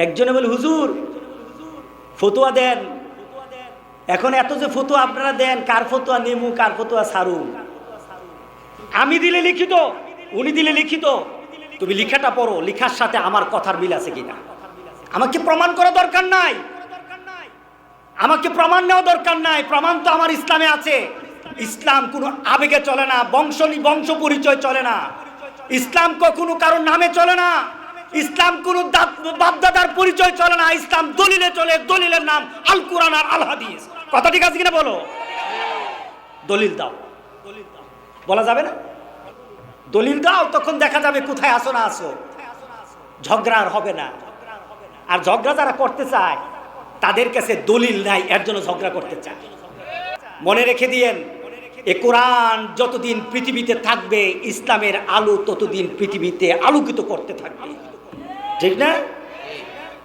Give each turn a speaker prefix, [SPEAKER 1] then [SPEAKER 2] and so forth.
[SPEAKER 1] একজনে বলে হুজুর ফতোয়া দেন। এখন এত যে ফতোয়া আপনারা দেন, কার ফতোয়া নেমু কার ফতোয়া সারু? আমি দিলে লিখিত, উনি দিলে লিখিত, তুমি লিখাটা পড়ো, লিখার সাথে আমার কথার মিল আছে কিনা। আমাকে প্রমাণ করা দরকার নাই, আমাকে প্রমাণ নেওয়া দরকার নাই, প্রমাণ তো আমার ইসলামে আছে। ইসলাম কোনো আবেগে চলে না, বংশ পরিচয় চলে না, ইসলাম কখনো কারোর নামে চলে না, ইসলাম কোনো বাপদাদার পরিচয় চলে না, ইসলাম দলিলে চলে, দলিলের নাম আল কোরআন আর আল হাদিস। কথা ঠিক আছে কিনা বলো? দলিল দাও, বলা যাবে না? দলিল দাও, তখন দেখা যাবে কোথায় আসো না আসো, ঝগড়া আর হবে না। আর ঝগড়া যারা করতে চায় তাদের কাছে দলিল নাই, এর জন্য ঝগড়া করতে চায়। মনে রেখে দিয়েন, এ কোরআন যতদিন পৃথিবীতে থাকবে, ইসলামের আলো ততদিন পৃথিবীতে আলোকিত করতে থাকবে, ঠিক না?